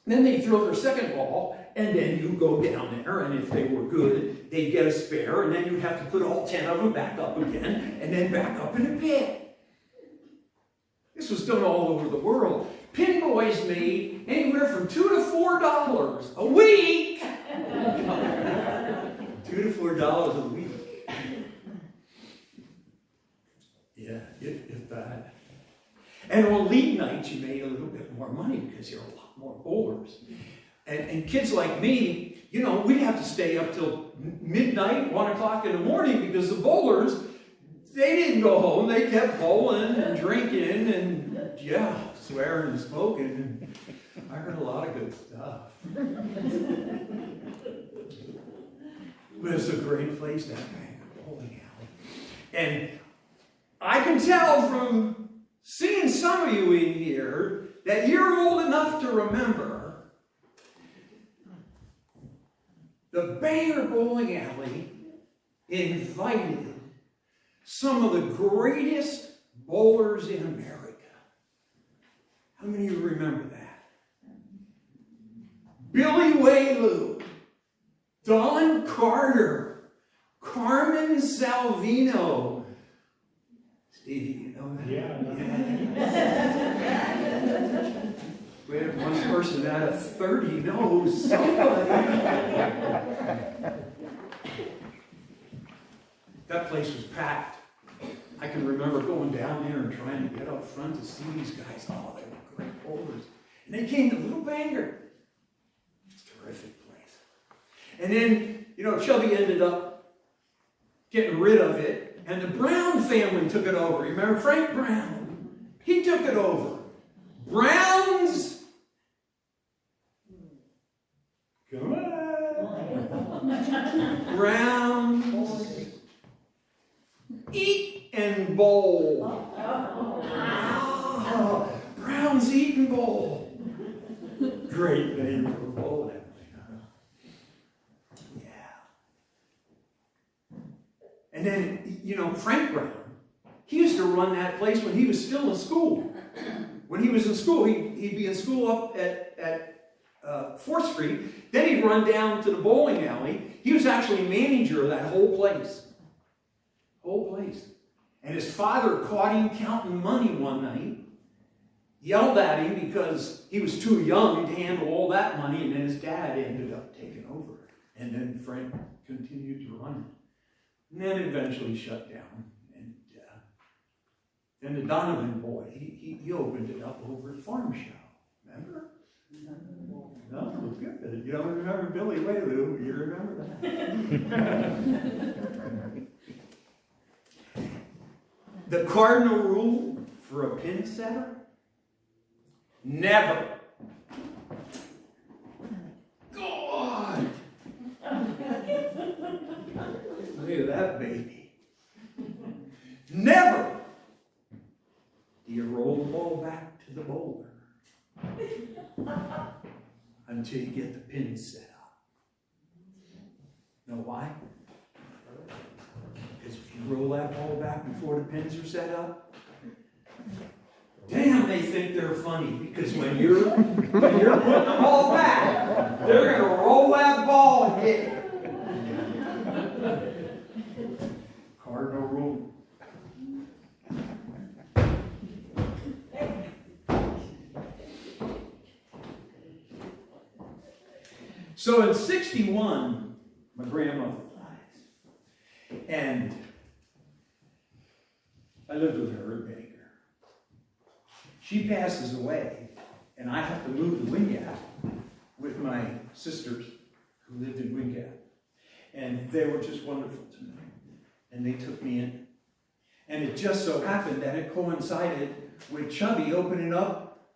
Then they'd throw their second ball, and then you go down there, and if they were good, they'd get a spare, and then you'd have to put all 10 of them back up again, and then back up in the pit. This was done all over the world. Pin boys made anywhere from $2 to $4 a week. $2 to $4 a week. Yeah, if that. And on league nights, you made a little bit more money because there were a lot more bowlers. And kids like me, we'd have to stay up till midnight, 1 o'clock in the morning because the bowlers, they didn't go home. They kept bowling and drinking and, swearing and smoking. And I heard a lot of good stuff. But it's a great place, that bowling alley. And I can tell from seeing some of you in here that you're old enough to remember the Bangor Bowling Alley invited some of the greatest bowlers in America. How many of you remember that? Billy Waylew, Don Carter, Carmen Salvino. Stevie, you know that? Yeah. We had one person out of 30 knows somebody. That place was packed. I can remember going down there and trying to get up front to see these guys. Oh, they were great bowlers. And they came to Little Bangor. It's a terrific place. And then, Chubby ended up getting rid of it, and the Brown family took it over. You remember Frank Brown? He took it over. Browns. Come on. Browns. Eat and bowl. Oh, Brown's Eat and Bowl. Great name for a bowl. Yeah. And then, Frank Brown, he used to run that place when he was still in school. When he was in school, he'd be in school up at 4th Street. Then he'd run down to the bowling alley. He was actually manager of that whole place. Whole place. And his father caught him counting money one night. yelled at him because he was too young to handle all that money, and then his dad ended up taking over. And then Frank continued to run it. And then eventually shut down. And then the Donovan boy, he opened it up over at Farm Show. Remember? No, good. You don't remember Billy Waylu, you remember that. The cardinal rule for a pin setter: never. God! Look at that baby. Never do you roll the ball back to the bowler until you get the pins set up. Know why? Because if you roll that ball back before the pins are set up, damn, they think they're funny, because when you're putting the ball back, they're going to roll that ball and hit it. Cardinal rule. So in 1961, my grandmother dies. And I lived with her in Baker. She passes away, and I have to move to Wingate with my sisters who lived in Wingate. And they were just wonderful to me. And they took me in. And it just so happened that it coincided with Chubby opening up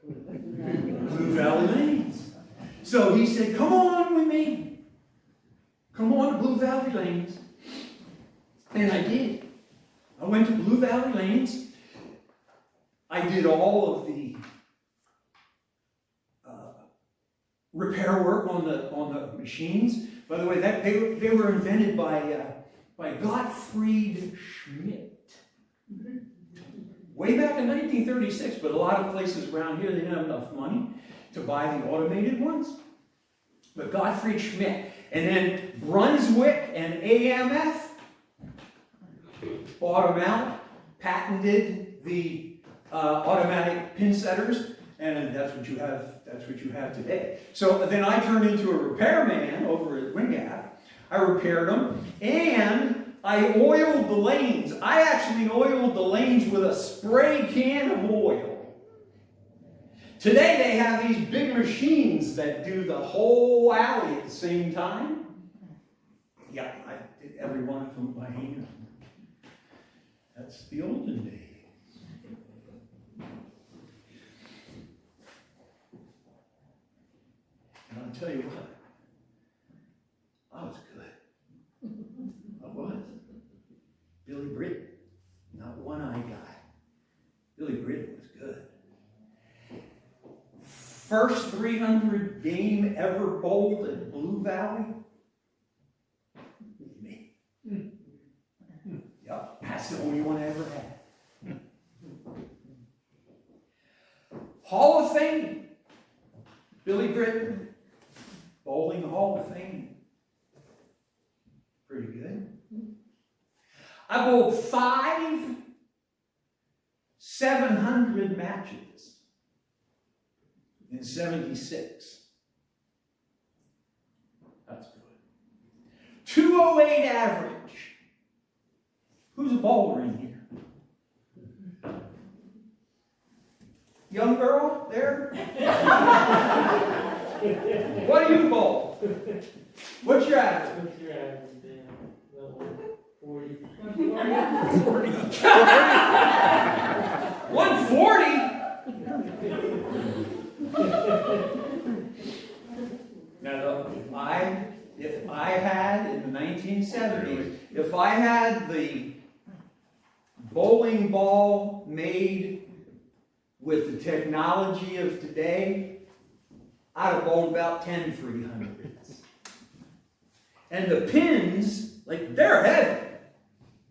Blue Valley Lanes. So he said, come on with me. Come on to Blue Valley Lanes. And I did. I went to Blue Valley Lanes. I did all of the repair work on the machines. By the way, they were invented by Gottfried Schmidt. Way back in 1936, but a lot of places around here, they didn't have enough money to buy the automated ones. But Gottfried Schmidt. And then Brunswick and AMF bought them out, patented the automatic pin setters, and that's what you have today. So then I turned into a repairman over at Wingate. I repaired them, and I oiled the lanes. I actually oiled the lanes with a spray can of oil. Today they have these big machines that do the whole alley at the same time. Yeah, I did every one of them by hand. That's the olden days. And I'll tell you what, I was good. I was. Billy Britton, not one-eye guy. Billy Britton was good. First 300 game ever bowled at Blue Valley? Me. Yep, that's the only one I ever had. Hall of Fame. Billy Britton, bowling Hall of Fame. Pretty good. I bowled 5 700 matches in 76. That's good. 208 average. Who's a bowler in here? Young girl there? What do you bowl? What's your average? What's your average, Dan? Level 40. 140. 140? Now, if I had in the 1970s, if I had the bowling ball made with the technology of today, I'd have bowled about 10 300s. And the pins, like, they're heavy.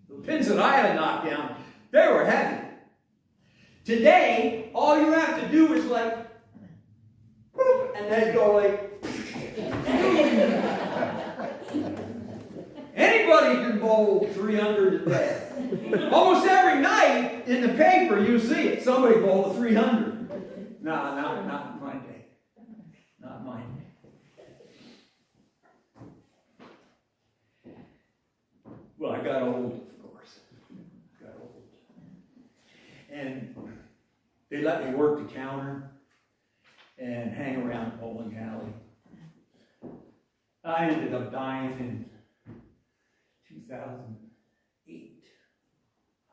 The pins that I had knocked down, they were heavy. Today, all you have to do is like, whoop, and then go like, anybody can bowl 300 a day. Almost every night in the paper you see it. Somebody bowled a 300. No, not my day. Not mine. Well, I got old, of course. Got old. And they let me work the counter and hang around the bowling alley. I ended up dying in 2008.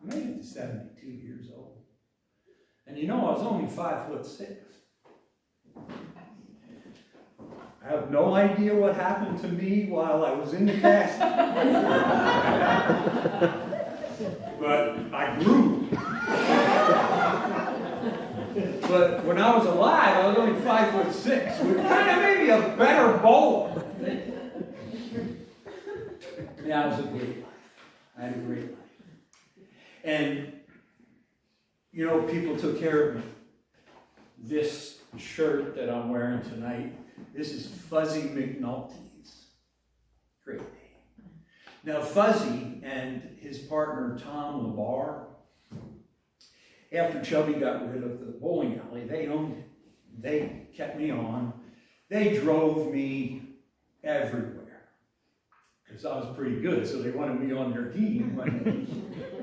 I made it to 72 years old. And you know, I was only 5'6". I have no idea what happened to me while I was in the casket. But I grew. But when I was alive, I was only 5'6", which kind of made me a better bowler. Yeah, it was a great life. I had a great life. And, you know, people took care of me. This shirt that I'm wearing tonight, this is Fuzzy McNulty's. Great name. Now, Fuzzy and his partner, Tom LaBar, after Chubby got rid of the bowling alley, they owned it. They kept me on. They drove me everywhere. Because I was pretty good, so they wanted me on their team when they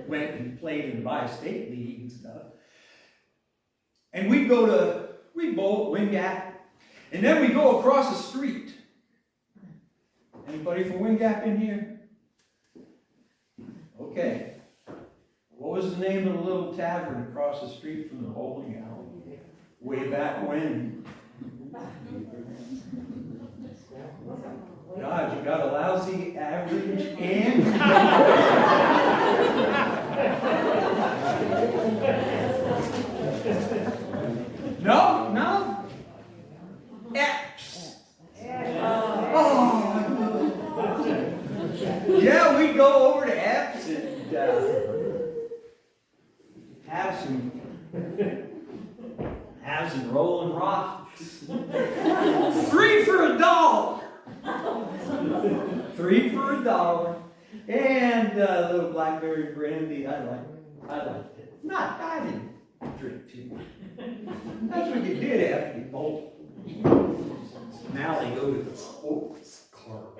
went and played in the bi-state league and stuff. And we'd bowl at Wingap, and then we go across the street. Anybody from Wingap in here? Okay. What was the name of the little tavern across the street from the bowling alley? Way back when? God, you got a lousy average and... No? Epps. Oh. Yeah, we go over to Epps and have some rolling rocks. 3 for $1. 3 for $1. And a little blackberry brandy. I liked it. I didn't drink too much. That's what you did after you bowled. Now they go to the sports club.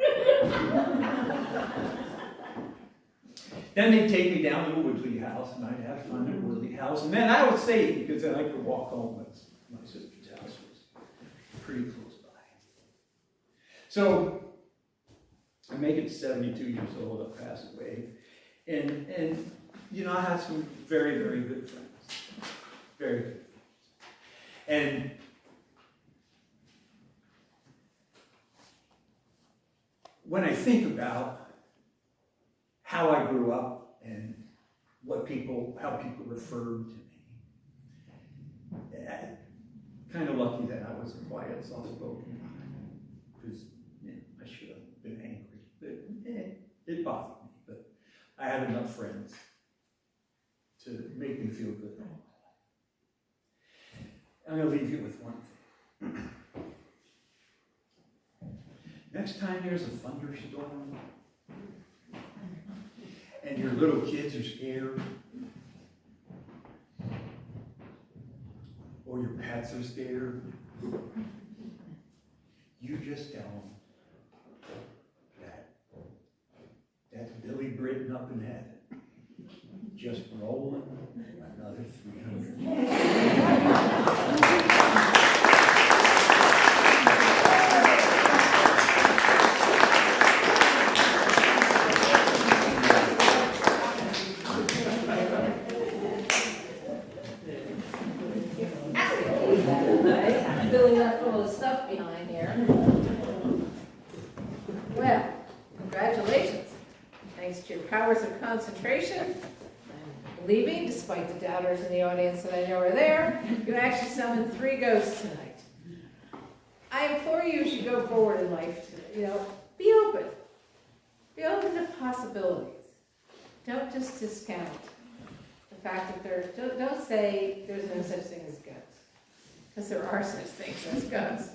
Then they'd take me down to the Woodley house, and I'd have fun at the Woodley house. And then I was safe because then I could walk home. My sister's house was pretty close by. So I make it to 72 years old. I pass away. And you know, I have some very, very good friends. Very good friends. And when I think about how I grew up and how people referred to me, kind of lucky that I was a quiet, soft-spoken guy, because I should have been angry. But it bothered me, but I had enough friends to make me feel good. I'm going to leave you with one thing. Next time there's a thunderstorm and your little kids are scared, or your pets are scared, you just tell them that that's Billy Britton up in heaven, just rolling another 300. Billy left all the stuff behind here. Well, congratulations. Thanks to your powers of concentration and believing, despite the doubters in the audience that I know are there, you actually summoned 3 ghosts tonight. I implore you as you go forward in life to, be open. Be open to possibilities. Don't just discount the fact that don't say there's no such thing as ghosts. Because there are such things as ghosts.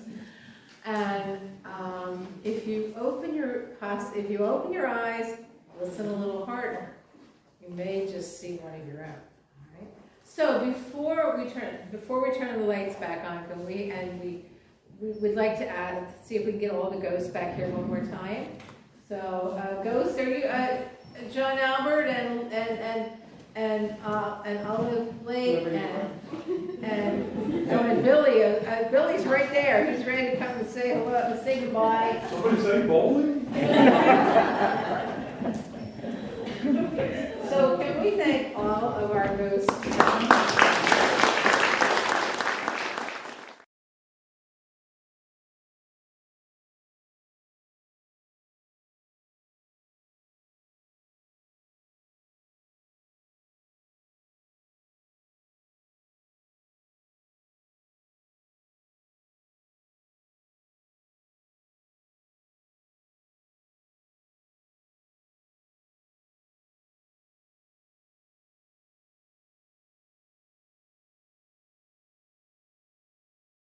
And if you open your eyes, listen a little harder, You may just see one of your own, all right? So before we turn the lights back on, we would like to see if we can get all the ghosts back here one more time. So, ghosts, are you, John Albert and Olive Blake and Billy, Billy's right there, he's ready to come and say hello, say goodbye. Somebody say bowling? So can we thank all of our ghosts?